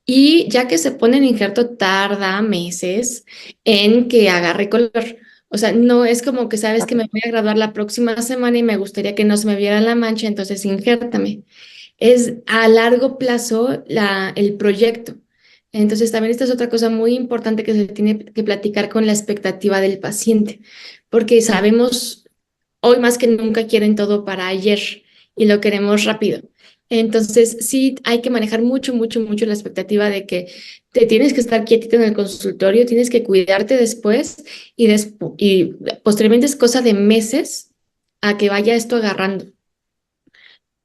Y ya que se pone el injerto, tarda meses en que agarre color. O sea, no es como que sabes que me voy a graduar la próxima semana y me gustaría que no se me viera la mancha, entonces injértame. Es a largo plazo el proyecto. Entonces, también esta es otra cosa muy importante que se tiene que platicar con la expectativa del paciente, porque sabemos, hoy más que nunca quieren todo para ayer y lo queremos rápido. Entonces, sí hay que manejar mucho, mucho, mucho la expectativa de que te tienes que estar quietito en el consultorio, tienes que cuidarte después y posteriormente es cosa de meses a que vaya esto agarrando.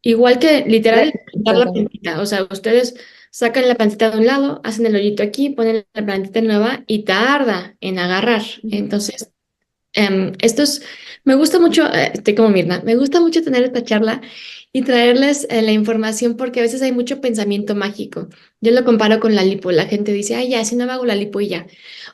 Igual que literal dar la Totalmente. plantita, o sea, ustedes sacan la plantita de un lado, hacen el hoyito aquí, ponen la plantita nueva y tarda en agarrar. Entonces, esto es, me gusta mucho, estoy como Mirna, me gusta mucho tener esta charla y traerles la información porque a veces hay mucho pensamiento mágico. Yo lo comparo con la lipo, la gente dice, ay, ya, si no me hago la lipo y ya.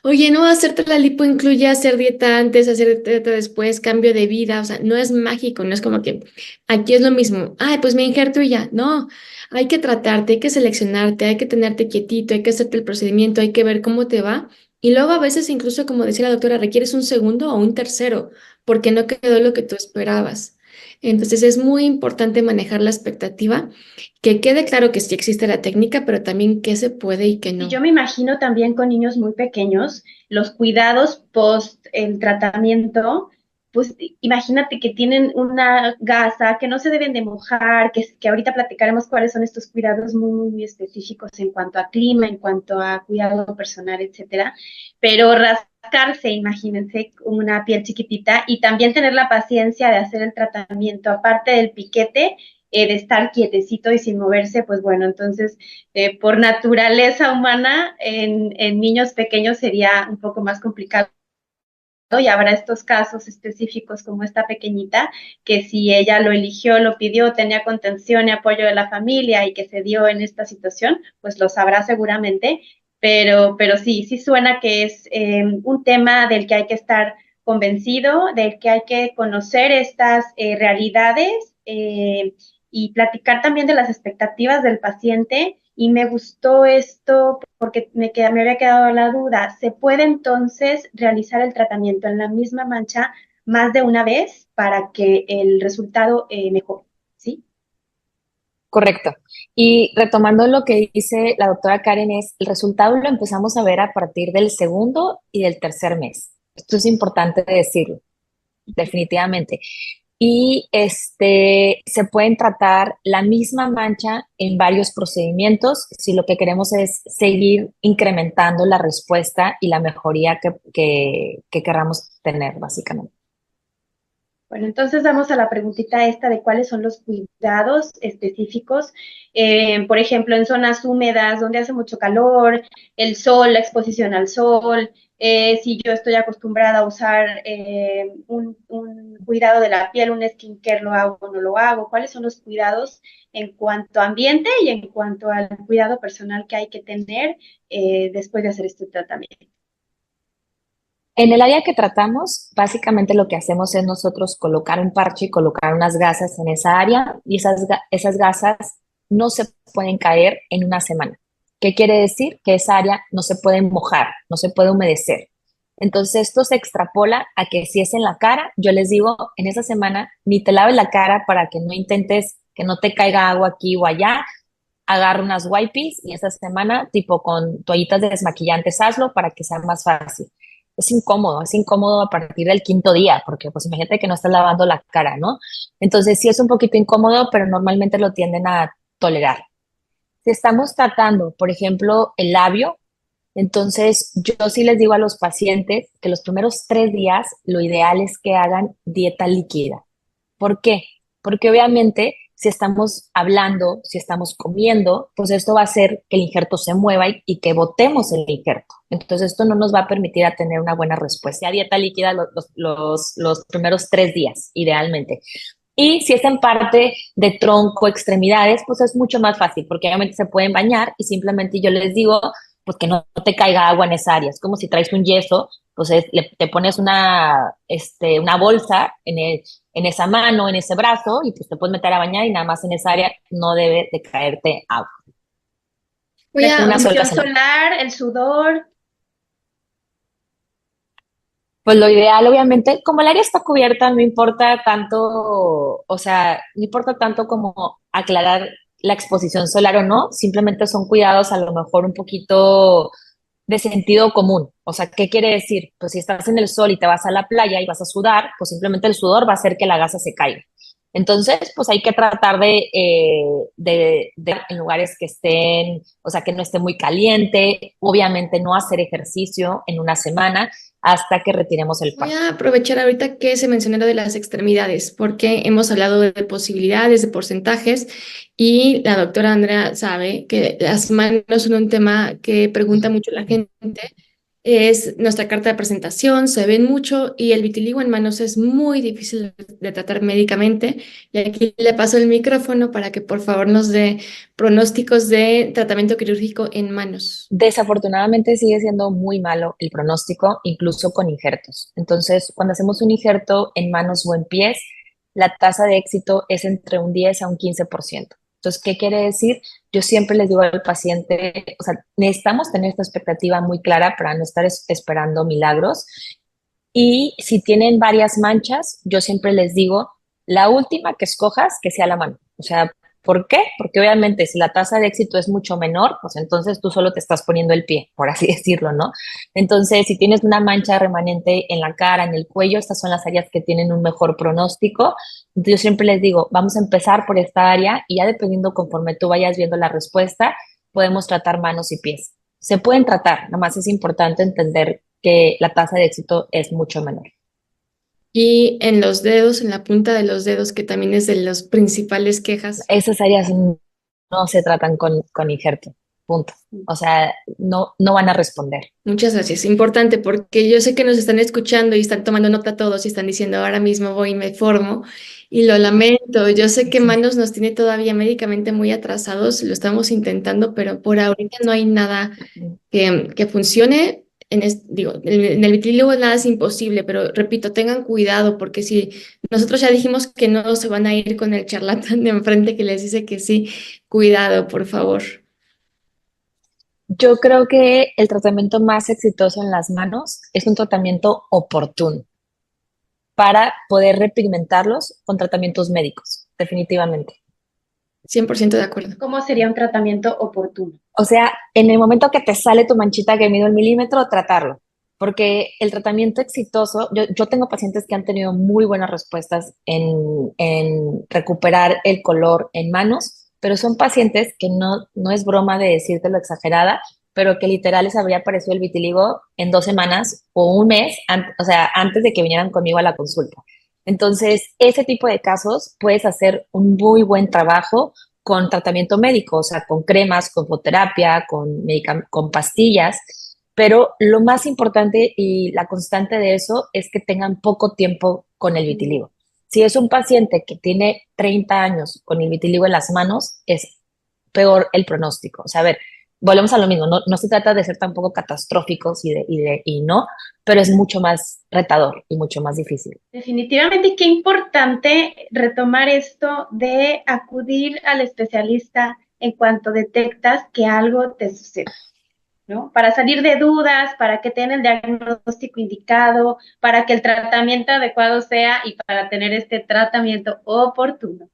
Oye, no, hacerte la lipo incluye hacer dieta antes, hacer dieta después, cambio de vida, o sea, no es mágico, no es como que aquí es lo mismo, ay, pues me injerto y ya. No, hay que tratarte, hay que seleccionarte, hay que tenerte quietito, hay que hacerte el procedimiento, hay que ver cómo te va. Y luego a veces incluso, como decía la doctora, requieres un segundo o un tercero porque no quedó lo que tú esperabas. Entonces es muy importante manejar la expectativa, que quede claro que sí existe la técnica, pero también qué se puede y qué Y no. yo me imagino también con niños muy pequeños, los cuidados post el tratamiento, pues imagínate que tienen una gasa, que no se deben de mojar, que ahorita platicaremos cuáles son estos cuidados muy, muy, muy específicos en cuanto a clima, en cuanto a cuidado personal, etcétera. Pero rascarse, imagínense, una piel chiquitita y también tener la paciencia de hacer el tratamiento, aparte del piquete, de estar quietecito y sin moverse, pues bueno, entonces por naturaleza humana en niños pequeños sería un poco más complicado y habrá estos casos específicos como esta pequeñita, que si ella lo eligió, lo pidió, tenía contención y apoyo de la familia y que se dio en esta situación, pues lo sabrá seguramente, pero sí, sí suena que es un tema del que hay que estar convencido, del que hay que conocer estas realidades y platicar también de las expectativas del paciente. Y me gustó esto porque me había quedado la duda. ¿Se puede entonces realizar el tratamiento en la misma mancha más de una vez para que el resultado mejore? ¿Sí? Correcto. Y retomando lo que dice la doctora Karen, es el resultado lo empezamos a ver a partir del segundo y del tercer mes. Esto es importante decirlo, definitivamente. y se pueden tratar la misma mancha en varios procedimientos si lo que queremos es seguir incrementando la respuesta y la mejoría que queramos tener, básicamente. Bueno, entonces vamos a la preguntita esta de cuáles son los cuidados específicos, por ejemplo, en zonas húmedas donde hace mucho calor, el sol, la exposición al sol, si yo estoy acostumbrada a usar un cuidado de la piel, un skincare, ¿lo hago o no lo hago? ¿Cuáles son los cuidados en cuanto a ambiente y en cuanto al cuidado personal que hay que tener después de hacer este tratamiento? En el área que tratamos, básicamente lo que hacemos es nosotros colocar un parche y colocar unas gasas en esa área y esas gasas no se pueden caer en una semana. ¿Qué quiere decir? Que esa área no se puede mojar, no se puede humedecer. Entonces esto se extrapola a que si es en la cara, yo les digo, en esa semana ni te laves la cara para que no intentes que no te caiga agua aquí o allá, agarra unas wipes y esa semana, tipo con toallitas desmaquillantes, hazlo para que sea más fácil. Es incómodo a partir del quinto día, porque pues imagínate que no estás lavando la cara, ¿no? Entonces sí es un poquito incómodo, pero normalmente lo tienden a tolerar. Si estamos tratando, por ejemplo, el labio, entonces yo sí les digo a los pacientes que los primeros 3 días lo ideal es que hagan dieta líquida. ¿Por qué? Porque obviamente si estamos hablando, si estamos comiendo, pues esto va a hacer que el injerto se mueva y que botemos el injerto. Entonces esto no nos va a permitir a tener una buena respuesta. A dieta líquida los primeros 3 días, idealmente. Y si es en parte de tronco, extremidades, pues es mucho más fácil, porque obviamente se pueden bañar y simplemente yo les digo, pues que no te caiga agua en esa área. Es como si traes un yeso, pues te pones una bolsa en esa mano, en ese brazo, y pues te puedes meter a bañar y nada más en esa área no debe de caerte agua. Voy a, Una sola Protección semana. solar, el sudor. Pues lo ideal, obviamente, como el área está cubierta, no importa tanto, o sea, no importa tanto como aclarar la exposición solar o no, simplemente son cuidados a lo mejor un poquito de sentido común. O sea, ¿qué quiere decir? Pues si estás en el sol y te vas a la playa y vas a sudar, pues simplemente el sudor va a hacer que la gasa se caiga. Entonces, pues hay que tratar de en lugares que estén, o sea, que no esté muy caliente, obviamente no hacer ejercicio en una semana hasta que retiremos el Voy parche. a aprovechar ahorita que se mencionó lo de las extremidades, porque hemos hablado de posibilidades, de porcentajes, y la doctora Andrea sabe que las manos son un tema que pregunta mucho la gente. Es nuestra carta de presentación, se ven mucho y el vitiligo en manos es muy difícil de tratar médicamente. Y aquí le paso el micrófono para que por favor nos dé pronósticos de tratamiento quirúrgico en manos. Desafortunadamente sigue siendo muy malo el pronóstico, incluso con injertos. Entonces, cuando hacemos un injerto en manos o en pies, la tasa de éxito es entre un 10 a un 15%. Entonces, ¿qué quiere decir? Yo siempre les digo al paciente, o sea, necesitamos tener esta expectativa muy clara para no estar esperando milagros. Y si tienen varias manchas, yo siempre les digo, la última que escojas, que sea la mano. O sea, ¿por qué? Porque obviamente si la tasa de éxito es mucho menor, pues entonces tú solo te estás poniendo el pie, por así decirlo, ¿no? Entonces, si tienes una mancha remanente en la cara, en el cuello, estas son las áreas que tienen un mejor pronóstico. Yo siempre les digo, vamos a empezar por esta área y ya dependiendo conforme tú vayas viendo la respuesta, podemos tratar manos y pies. Se pueden tratar, nada más es importante entender que la tasa de éxito es mucho menor. Y en los dedos, en la punta de los dedos, que también es de las principales quejas. Esas áreas no se tratan con injerto, punto. O sea, no van a responder. Muchas gracias. Importante porque yo sé que nos están escuchando y están tomando nota todos y están diciendo ahora mismo voy y me formo y lo lamento. Yo sé que Manos nos tiene todavía médicamente muy atrasados, lo estamos intentando, pero por ahorita no hay nada que funcione. Digo, en el vitiligo nada es imposible, pero repito, tengan cuidado porque si nosotros ya dijimos que no se van a ir con el charlatán de enfrente que les dice que sí, cuidado, por favor. Yo creo que el tratamiento más exitoso en las manos es un tratamiento oportuno para poder repigmentarlos con tratamientos médicos, definitivamente. 100% de acuerdo. ¿Cómo sería un tratamiento oportuno? O sea, en el momento que te sale tu manchita que mide 1 milímetro, tratarlo. porque el tratamiento exitoso, yo tengo pacientes que han tenido muy buenas respuestas en recuperar el color en manos, pero son pacientes que no es broma de decirte lo exagerada, pero que literal les habría aparecido el vitiligo en 2 semanas o un mes, o sea, antes de que vinieran conmigo a la consulta. Entonces, ese tipo de casos puedes hacer un muy buen trabajo con tratamiento médico, o sea, con cremas, con fototerapia, con pastillas, pero lo más importante y la constante de eso es que tengan poco tiempo con el vitiligo. Si es un paciente que tiene 30 años con el vitiligo en las manos, es peor el pronóstico. O sea, a ver, volvemos a lo mismo, no se trata de ser tampoco catastróficos y no, pero es mucho más retador y mucho más difícil. Definitivamente, qué importante retomar esto de acudir al especialista en cuanto detectas que algo te sucede, ¿no? Para salir de dudas, para que tengan el diagnóstico indicado, para que el tratamiento adecuado sea y para tener este tratamiento oportuno.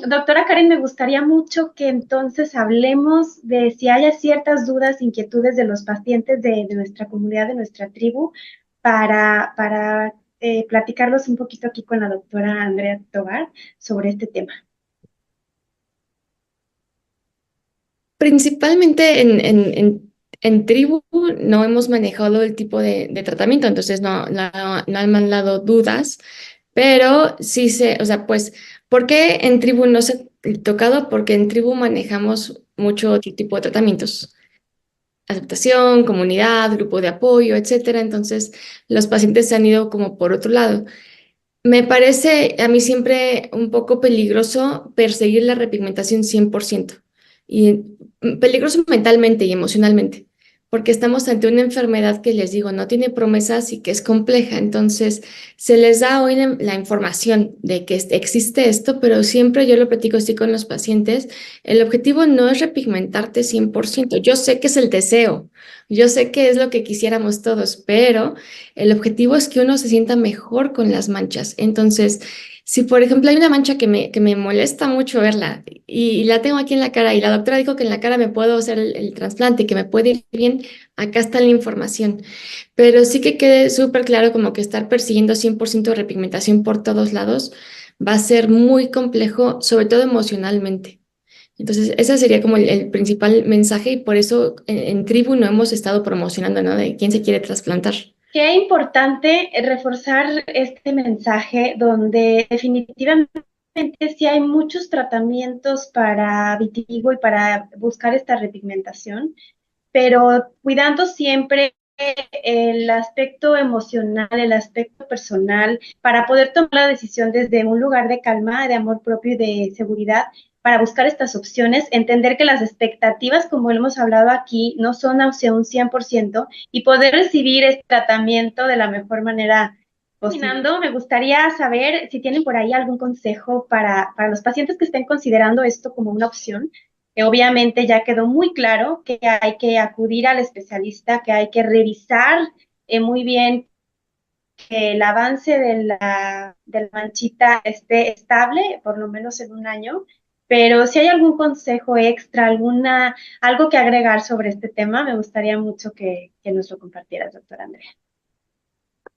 Doctora Karen, me gustaría mucho que entonces hablemos de si haya ciertas dudas, inquietudes de los pacientes de nuestra comunidad, de nuestra tribu, para platicarlos un poquito aquí con la doctora Andrea Tovar sobre este tema. Principalmente en tribu no hemos manejado el tipo de tratamiento, entonces no han mandado dudas, pero sí o sea, pues, ¿por qué en tribu no se ha tocado? Porque en tribu manejamos mucho otro tipo de tratamientos, aceptación, comunidad, grupo de apoyo, etcétera, entonces los pacientes se han ido como por otro lado. Me parece a mí siempre un poco peligroso perseguir la repigmentación 100% y peligroso mentalmente y emocionalmente, porque estamos ante una enfermedad que les digo, no tiene promesas y que es compleja. Entonces, se les da hoy la información de que existe esto, pero siempre yo lo platico así con los pacientes, el objetivo no es repigmentarte 100%. Yo sé que es el deseo, yo sé que es lo que quisiéramos todos, pero el objetivo es que uno se sienta mejor con las manchas. Entonces, si por ejemplo hay una mancha que me molesta mucho verla y la tengo aquí en la cara y la doctora dijo que en la cara me puedo hacer el trasplante y que me puede ir bien, acá está la información. Pero sí que quede súper claro como que estar persiguiendo 100% de repigmentación por todos lados va a ser muy complejo, sobre todo emocionalmente. Entonces, ese sería como el principal mensaje y por eso en Tribu no hemos estado promocionando, ¿no? De quién se quiere trasplantar. Qué importante reforzar este mensaje donde definitivamente sí hay muchos tratamientos para vitiligo y para buscar esta repigmentación, pero cuidando siempre el aspecto emocional, el aspecto personal, para poder tomar la decisión desde un lugar de calma, de amor propio y de seguridad, para buscar estas opciones, entender que las expectativas, como hemos hablado aquí, no son hacia un 100% y poder recibir este tratamiento de la mejor manera posible. Me gustaría saber si tienen por ahí algún consejo para los pacientes que estén considerando esto como una opción. Obviamente ya quedó muy claro que hay que acudir al especialista, que hay que revisar muy bien que el avance de la manchita esté estable, por lo menos en un año. Pero si hay algún consejo extra, algo que agregar sobre este tema, me gustaría mucho que nos lo compartieras, doctora Andrea.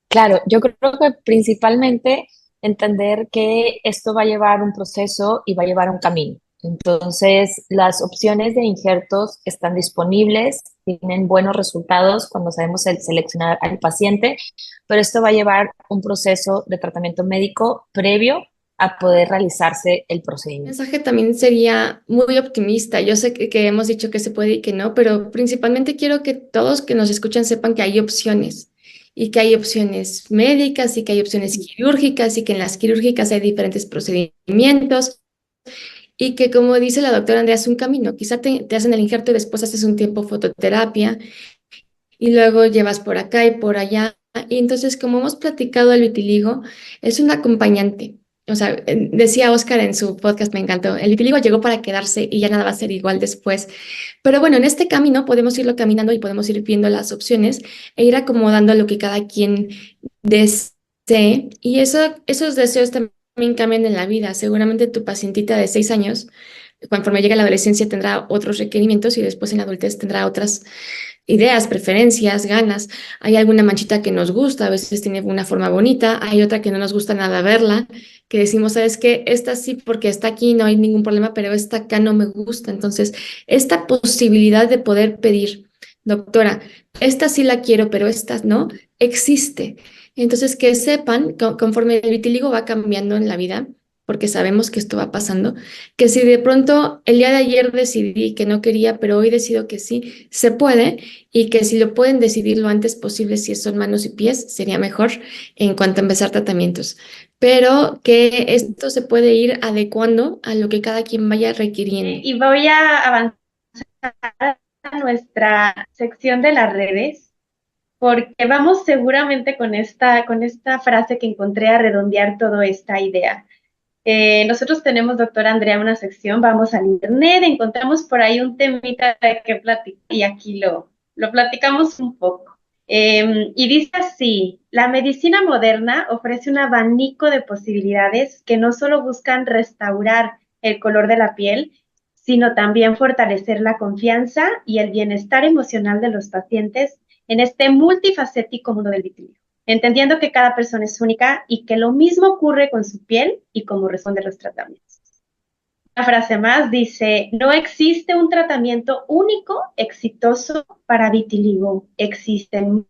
Claro, yo creo que principalmente entender que esto va a llevar un proceso y va a llevar un camino. Entonces, las opciones de injertos están disponibles, tienen buenos resultados cuando sabemos seleccionar al paciente, pero esto va a llevar un proceso de tratamiento médico previo a poder realizarse el El procedimiento. mensaje también sería muy optimista. Yo sé que hemos dicho que se puede y que no, pero principalmente quiero que todos que nos escuchan sepan que hay opciones y que hay opciones médicas y que hay opciones quirúrgicas y que en las quirúrgicas hay diferentes procedimientos y que como dice la doctora Andrea es un camino. Quizá te hacen el injerto y después haces un tiempo fototerapia y luego llevas por acá y por allá. Y entonces, como hemos platicado, el vitiligo es un acompañante. O sea, decía Oscar en su podcast, me encantó, el vitiligo llegó para quedarse y ya nada va a ser igual después. Pero bueno, en este camino podemos irlo caminando y podemos ir viendo las opciones e ir acomodando lo que cada quien desee. Y esos deseos también cambian en la vida. Seguramente tu pacientita de 6 años conforme llegue a la adolescencia tendrá otros requerimientos y después en la adultez tendrá otras ideas, preferencias, ganas. Hay alguna manchita que nos gusta, a veces tiene una forma bonita, hay otra que no nos gusta nada verla, que decimos, ¿sabes qué? Esta sí porque está aquí, no hay ningún problema, pero esta acá no me gusta. Entonces, esta posibilidad de poder pedir, doctora, esta sí la quiero, pero esta no, existe. Entonces, que sepan, conforme el vitíligo va cambiando en la vida, porque sabemos que esto va pasando, que si de pronto el día de ayer decidí que no quería, pero hoy decido que sí, se puede, y que si lo pueden decidir lo antes posible, si son manos y pies, sería mejor en cuanto a empezar tratamientos, pero que esto se puede ir adecuando a lo que cada quien vaya requiriendo. Y voy a avanzar a nuestra sección de las redes, porque vamos seguramente con esta frase que encontré a redondear toda esta idea. Nosotros tenemos, doctora Andrea, una sección, vamos al internet, encontramos por ahí un temita de que platicar y aquí lo platicamos un poco. Y dice así, la medicina moderna ofrece un abanico de posibilidades que no solo buscan restaurar el color de la piel, sino también fortalecer la confianza y el bienestar emocional de los pacientes en este multifacético mundo del vitiligo, entendiendo que cada persona es única y que lo mismo ocurre con su piel y cómo responde a los tratamientos. Una frase más dice, no existe un tratamiento único exitoso para vitiligo, existen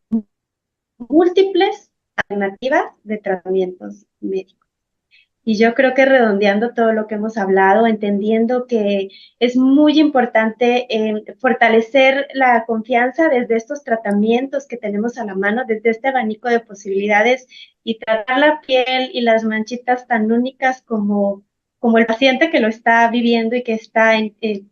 múltiples alternativas de tratamientos médicos. Y yo creo que redondeando todo lo que hemos hablado, entendiendo que es muy importante fortalecer la confianza desde estos tratamientos que tenemos a la mano, desde este abanico de posibilidades y tratar la piel y las manchitas tan únicas como el paciente que lo está viviendo y que está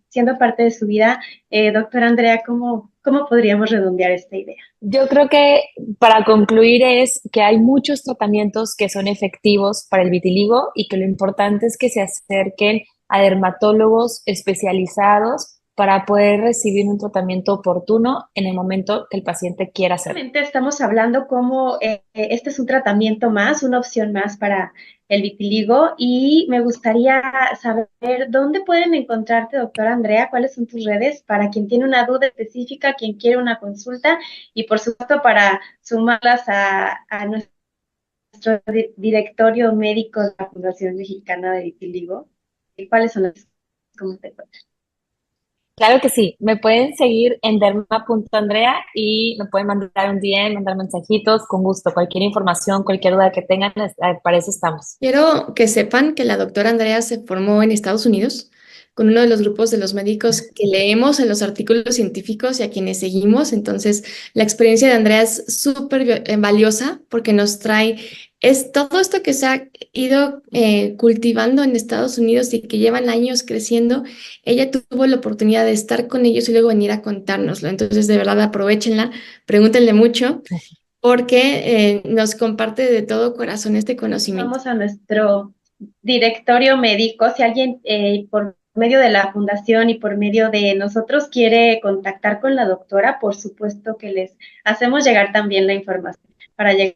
siendo parte de su vida. Doctora Andrea, ¿cómo podríamos redondear esta idea? Yo creo que para concluir es que hay muchos tratamientos que son efectivos para el vitiligo y que lo importante es que se acerquen a dermatólogos especializados para poder recibir un tratamiento oportuno en el momento que el paciente quiera hacerlo. Estamos hablando cómo este es un tratamiento más, una opción más para el vitiligo, y me gustaría saber dónde pueden encontrarte, doctora Andrea, cuáles son tus redes para quien tiene una duda específica, quien quiere una consulta y por supuesto para sumarlas a nuestro directorio médico de la Fundación Mexicana de Vitiligo. ¿Cuáles son las? ¿Cómo te encuentras? Claro que sí, me pueden seguir en derma.andrea y me pueden mandar un DM, mandar mensajitos, con gusto, cualquier información, cualquier duda que tengan, para eso estamos. Quiero que sepan que la doctora Andrea se formó en Estados Unidos con uno de los grupos de los médicos que leemos en los artículos científicos y a quienes seguimos. Entonces, la experiencia de Andrea es súper valiosa porque nos trae todo esto que se ha ido cultivando en Estados Unidos y que llevan años creciendo. Ella tuvo la oportunidad de estar con ellos y luego venir a contárnoslo. Entonces, de verdad, aprovechenla, pregúntenle mucho porque nos comparte de todo corazón este conocimiento. Vamos a nuestro directorio médico. Si alguien por medio de la fundación y por medio de nosotros quiere contactar con la doctora, por supuesto que les hacemos llegar también la información para llegar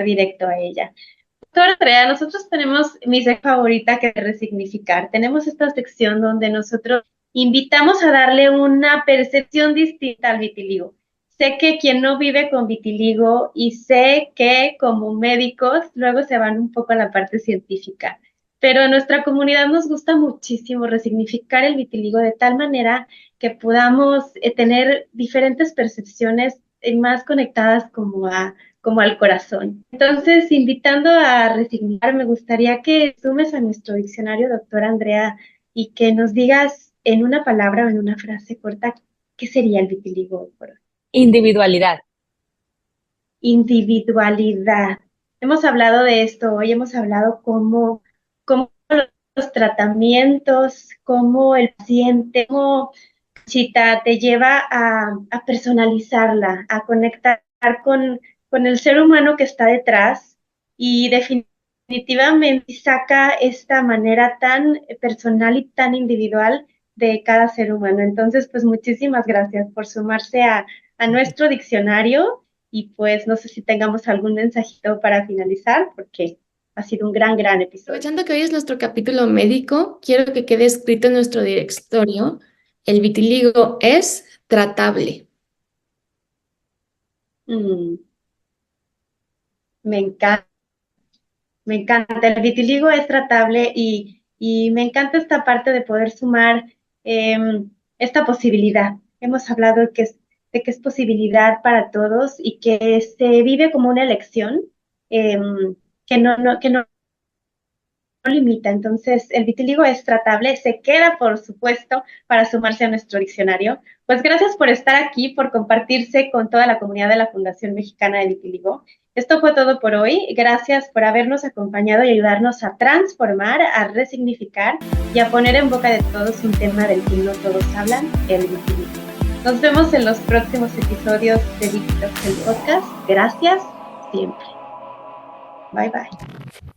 directo a ella. Doctora Andrea, nosotros tenemos mi sección favorita, que es resignificar. Tenemos esta sección donde nosotros invitamos a darle una percepción distinta al vitiligo. Sé que quien no vive con vitiligo y sé que como médicos luego se van un poco a la parte científica, pero en nuestra comunidad nos gusta muchísimo resignificar el vitiligo de tal manera que podamos tener diferentes percepciones más conectadas como al corazón. Entonces, invitando a resignificar, me gustaría que sumes a nuestro diccionario, doctora Andrea, y que nos digas en una palabra o en una frase corta, ¿qué sería el vitiligo hoy por hoy? Individualidad. Individualidad. Hemos hablado de esto hoy, hemos hablado cómo los tratamientos, cómo el paciente, cómo Chita te lleva a personalizarla, a conectar con el ser humano que está detrás y definitivamente saca esta manera tan personal y tan individual de cada ser humano. Entonces, pues muchísimas gracias por sumarse a nuestro diccionario y pues no sé si tengamos algún mensajito para finalizar, porque Ha sido un gran, gran episodio. Aprovechando que hoy es nuestro capítulo médico, quiero que quede escrito en nuestro directorio: el vitiligo es tratable. Mm, me encanta. Me encanta, el vitiligo es tratable y me encanta esta parte de poder sumar esta posibilidad. Hemos hablado de que es posibilidad para todos y que se vive como una elección que no limita. Entonces, el vitiligo es tratable, se queda, por supuesto, para sumarse a nuestro diccionario. Pues gracias por estar aquí, por compartirse con toda la comunidad de la Fundación Mexicana de Vitiligo. Esto fue todo por hoy. Gracias por habernos acompañado y ayudarnos a transformar, a resignificar y a poner en boca de todos un tema del que no todos hablan, el vitiligo. Nos vemos en los próximos episodios de Vititox, el podcast. Gracias siempre. Bye, bye.